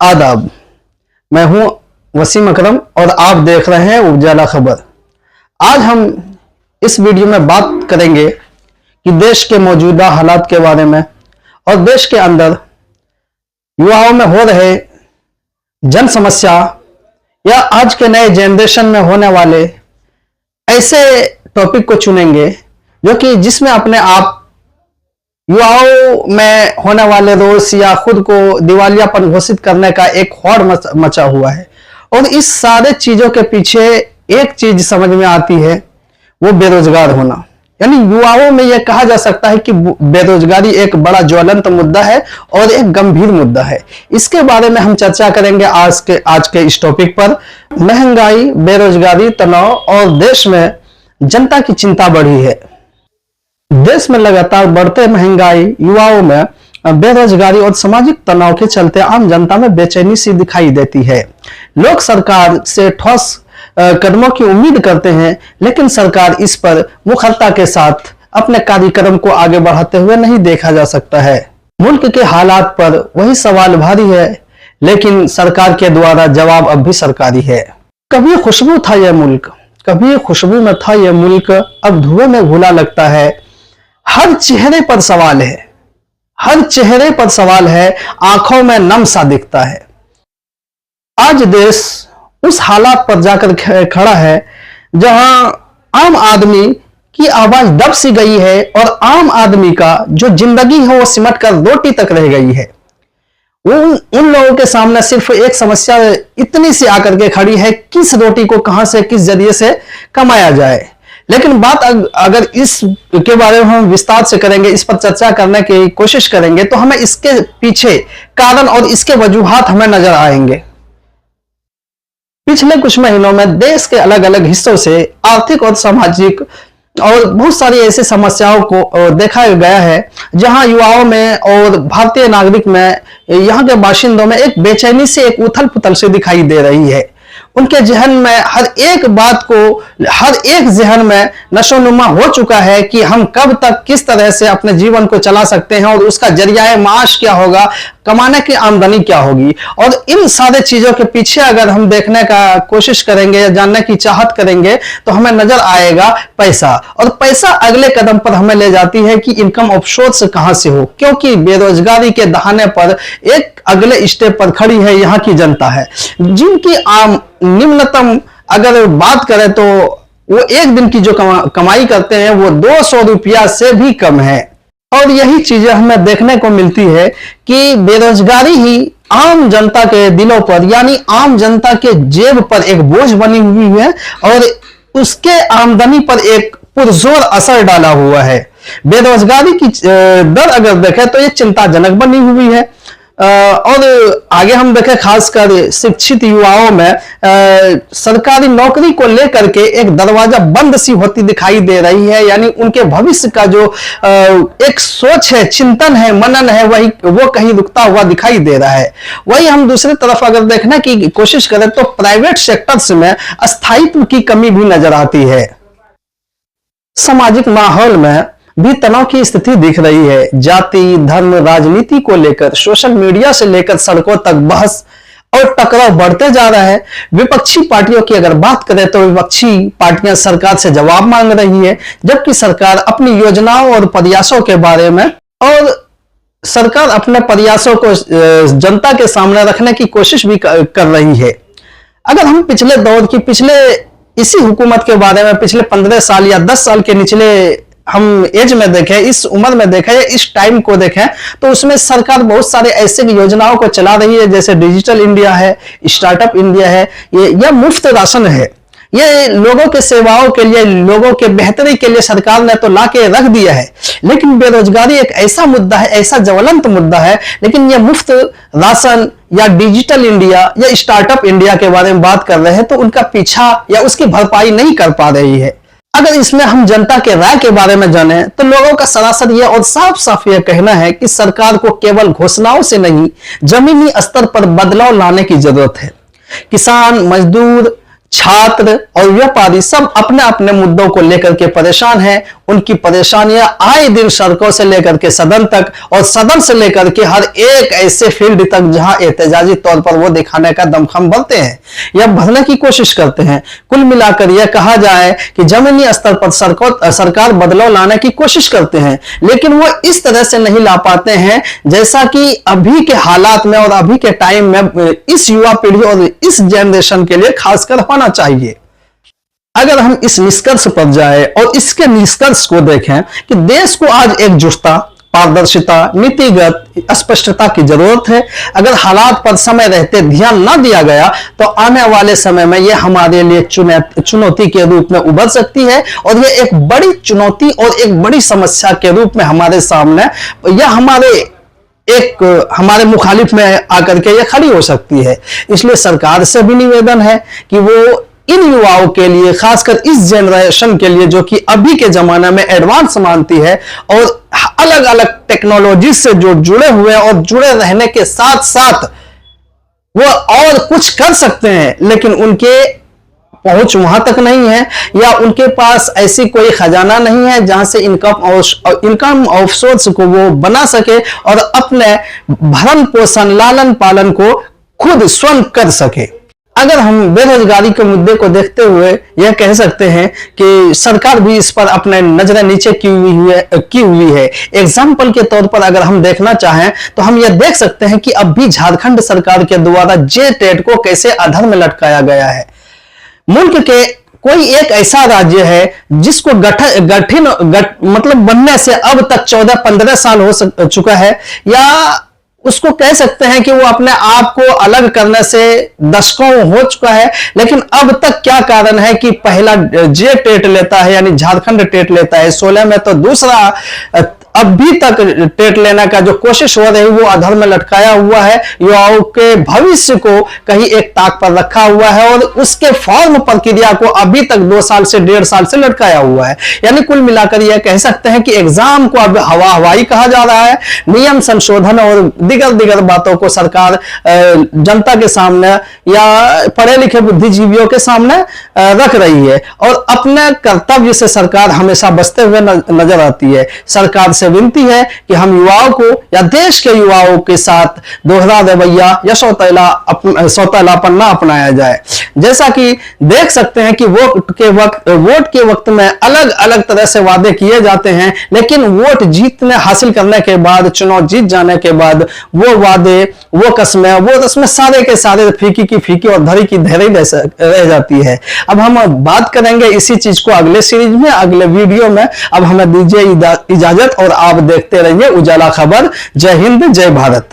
आदाब। मैं हूं वसीम अकरम और आप देख रहे हैं उजाला खबर। आज हम इस वीडियो में बात करेंगे कि देश के मौजूदा हालात के बारे में और देश के अंदर युवाओं में हो रहे जन समस्या या आज के नए जनरेशन में होने वाले ऐसे टॉपिक को चुनेंगे जो कि जिसमें अपने आप युवाओं में होने वाले रोष या खुद को दिवालियापन घोषित करने का एक हौड़ मचा हुआ है। और इस सारे चीजों के पीछे एक चीज समझ में आती है, वो बेरोजगार होना। यानी युवाओं में यह कहा जा सकता है कि बेरोजगारी एक बड़ा ज्वलंत मुद्दा है और एक गंभीर मुद्दा है। इसके बारे में हम चर्चा करेंगे आज के इस टॉपिक पर। महंगाई, बेरोजगारी, तनाव और देश में जनता की चिंता बढ़ी है। देश में लगातार बढ़ते महंगाई, युवाओं में बेरोजगारी और सामाजिक तनाव के चलते आम जनता में बेचैनी सी दिखाई देती है। लोग सरकार से ठोस कदमों की उम्मीद करते हैं, लेकिन सरकार इस पर मुखरता के साथ अपने कार्यक्रम को आगे बढ़ाते हुए नहीं देखा जा सकता है। मुल्क के हालात पर वही सवाल भारी है, लेकिन सरकार के द्वारा जवाब अब भी सरकारी है। कभी खुशबू था यह मुल्क, कभी खुशबू में था यह मुल्क, अब धुएं में घुला लगता है। हर चेहरे पर सवाल है, हर चेहरे पर सवाल है, आंखों में नम सा दिखता है। आज देश उस हालात पर जाकर खड़ा है जहां आम आदमी की आवाज दब सी गई है और आम आदमी का जो जिंदगी है वो सिमट कर रोटी तक रह गई है। उन लोगों के सामने सिर्फ एक समस्या इतनी सी आकर के खड़ी है, किस रोटी को कहां से किस जरिए से कमाया जाए। लेकिन बात अगर इस के बारे में हम विस्तार से करेंगे, इस पर चर्चा करने की कोशिश करेंगे, तो हमें इसके पीछे कारण और इसके वजूहात हमें नजर आएंगे। पिछले कुछ महीनों में देश के अलग अलग हिस्सों से आर्थिक और सामाजिक और बहुत सारी ऐसी समस्याओं को देखा गया है जहां युवाओं में और भारतीय नागरिक में, यहाँ के बाशिंदों में एक बेचैनी से, एक उथल पुथल से दिखाई दे रही है। उनके जहन में हर एक बात को, हर एक जहन में नशोनुमा हो चुका है कि हम कब तक किस तरह से अपने जीवन को चला सकते हैं और उसका जरिया माश क्या होगा, कमाने की आमदनी क्या होगी। और इन सारे चीजों के पीछे अगर हम देखने का कोशिश करेंगे या जानने की चाहत करेंगे तो हमें नजर आएगा पैसा। और पैसा अगले कदम पर हमें ले जाती है कि इनकम ऑफ सोर्स कहां से हो, क्योंकि बेरोजगारी के दहाने पर एक अगले स्टेप पर खड़ी है यहाँ की जनता है, जिनकी आम निम्नतम अगर बात करें तो वो एक दिन की जो कमाई करते हैं वो 200 रुपया से भी कम है। और यही चीजें हमें देखने को मिलती है कि बेरोजगारी ही आम जनता के दिलों पर, यानी आम जनता के जेब पर एक बोझ बनी हुई है और उसके आमदनी पर एक पुरजोर असर डाला हुआ है। बेरोजगारी की दर अगर देखें तो ये चिंताजनक बनी हुई है। और आगे हम देखें खासकर शिक्षित युवाओं में सरकारी नौकरी को लेकर के एक दरवाजा बंद सी होती दिखाई दे रही है। यानी उनके भविष्य का जो एक सोच है, चिंतन है, मनन है, वो कहीं रुकता हुआ दिखाई दे रहा है। वही हम दूसरी तरफ अगर देखने की कोशिश करें तो प्राइवेट सेक्टर्स में स्थायित्व की कमी भी नजर आती है। सामाजिक माहौल में भी तनाव की स्थिति दिख रही है। जाति, धर्म, राजनीति को लेकर सोशल मीडिया से लेकर सड़कों तक बहस और टकराव बढ़ते जा रहा है। विपक्षी पार्टियों की अगर बात करें तो विपक्षी पार्टियां सरकार से जवाब मांग रही है, जबकि सरकार अपनी योजनाओं और प्रयासों के बारे में और सरकार अपने प्रयासों को जनता के सामने रखने की कोशिश भी कर रही है। अगर हम पिछले दौर की, इसी हुकूमत के बारे में पिछले 15 साल या 10 साल के निचले हम एज में देखें, इस उम्र में देखें या इस टाइम को देखें, तो उसमें सरकार बहुत सारे ऐसे योजनाओं को चला रही है, जैसे डिजिटल इंडिया है, स्टार्टअप इंडिया है, ये मुफ्त राशन है। ये लोगों के सेवाओं के लिए, लोगों के बेहतरी के लिए सरकार ने तो ला के रख दिया है। लेकिन बेरोजगारी एक ऐसा मुद्दा है, ऐसा ज्वलंत मुद्दा है, लेकिन ये मुफ्त राशन या डिजिटल इंडिया या स्टार्टअप इंडिया के बारे में बात कर रहे हैं तो उनका पीछा या उसकी भरपाई नहीं कर पा रही है। अगर इसमें हम जनता के राय के बारे में जाने तो लोगों का सरासर यह और साफ साफ यह कहना है कि सरकार को केवल घोषणाओं से नहीं, जमीनी स्तर पर बदलाव लाने की जरूरत है। किसान, मजदूर, छात्र और व्यापारी सब अपने अपने मुद्दों को लेकर के परेशान हैं। उनकी परेशानियां आए दिन सड़कों से लेकर के सदन तक और सदन से लेकर के हर एक ऐसे फील्ड तक जहां एहतजाजी तौर पर वो दिखाने का दमखम भरते हैं या भरने की कोशिश करते हैं। कुल मिलाकर यह कहा जाए कि जमीनी स्तर पर सरकार बदलाव लाने की कोशिश करते हैं, लेकिन वो इस तरह से नहीं ला पाते हैं जैसा कि अभी के हालात में और अभी के टाइम में इस युवा पीढ़ी और इस जनरेशन के लिए खासकर होना चाहिए। अगर हम इस निष्कर्ष पर जाए और इसके निष्कर्ष को देखें कि देश को आज एकजुटता, पारदर्शिता, नीतिगत स्पष्टता की जरूरत है। अगर हालात पर समय रहते ध्यान न दिया गया तो आने वाले समय में यह हमारे लिए चुनौती के रूप में उभर सकती है और यह एक बड़ी चुनौती और एक बड़ी समस्या के रूप में हमारे सामने या हमारे मुखालिफ में आकर के यह खड़ी हो सकती है। इसलिए सरकार से भी निवेदन है कि वो इन युवाओं के लिए, खासकर इस जनरेशन के लिए जो कि अभी के जमाने में एडवांस मानती है और अलग अलग टेक्नोलॉजी से जो जुड़े हुए और जुड़े रहने के साथ साथ वो और कुछ कर सकते हैं, लेकिन उनके पहुंच वहां तक नहीं है या उनके पास ऐसी कोई खजाना नहीं है जहां से इनकम ऑफ सोर्स को वो बना सके और अपने भरण पोषण, लालन पालन को खुद स्वयं कर सके। अगर हम बेरोजगारी के मुद्दे को देखते हुए यह कह सकते हैं कि सरकार भी इस पर अपने नजरें नीचे की हुई है। एग्जाम्पल के तौर पर अगर हम देखना चाहें तो हम यह देख सकते हैं कि अब भी झारखंड सरकार के द्वारा JTET को कैसे अधर में लटकाया गया है। मुल्क के कोई एक ऐसा राज्य है जिसको मतलब बनने से अब तक 14-15 साल हो चुका है, या उसको कह सकते हैं कि वो अपने आप को अलग करने से दशकों हो चुका है, लेकिन अब तक क्या कारण है कि पहला JTET लेता है यानी झारखंड टेट लेता है 16 में, तो दूसरा अभी तक टेट लेने का जो कोशिश हो रही है वो अधर में लटकाया हुआ है। युवाओं के भविष्य को कहीं एक ताक पर रखा हुआ है और उसके फॉर्म प्रक्रिया को अभी तक 2 साल से 1.5 साल से लटकाया हुआ है। यानी कुल मिलाकर यह कह सकते हैं कि एग्जाम को अब हवाई कहा जा रहा है। नियम संशोधन और दिगर बातों को सरकार जनता के सामने या पढ़े लिखे बुद्धिजीवियों के सामने रख रही है और अपने कर्तव्य से सरकार हमेशा बचते हुए नजर आती है। सरकार से विनती है कि हम युवाओं को या देश के युवाओं के साथ दोहरा रवैया या सौतेलापन ना अपनाया जाए। जैसा कि देख सकते हैं कि वोट के वक्त में अलग अलग तरह से वादे किए जाते हैं, लेकिन वोट हासिल करने के बाद, चुनाव जीत जाने के बाद वो वादे, वो कस्में, वो रस्में सारे के सारे फीकी की फीकी और धरी की धरी रह जाती है। अब हम बात करेंगे इसी चीज को अगले सीरीज में, अगले वीडियो में। अब हमें दीजिए इजाजत और आप देखते रहिए उजाला खबर। जय हिंद, जय भारत।